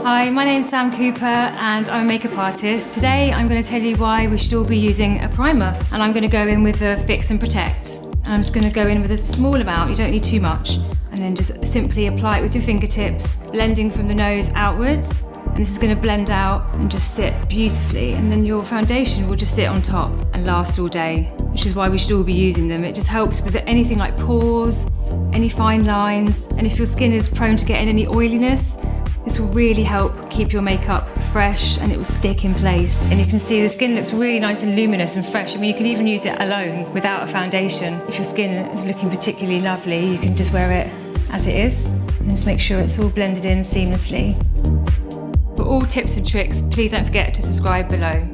Hi, my name's Sam Cooper and I'm a makeup artist. Today I'm going to tell you why we should all be using a primer, and I'm going to go in with a Fix and Protect. And I'm just going to go in with a small amount, you don't need too much, and then just simply apply it with your fingertips, blending from the nose outwards. And this is going to blend out and just sit beautifully, and then your foundation will just sit on top and last all day, which is why we should all be using them. It just helps with anything like pores, any fine lines, and if your skin is prone to getting any oiliness, this will really help keep your makeup fresh and it will stick in place. And you can see the skin looks really nice and luminous and fresh. I mean, you can even use it alone without a foundation. If your skin is looking particularly lovely, you can just wear it as it is and just make sure it's all blended in seamlessly. For all tips and tricks, please don't forget to subscribe below.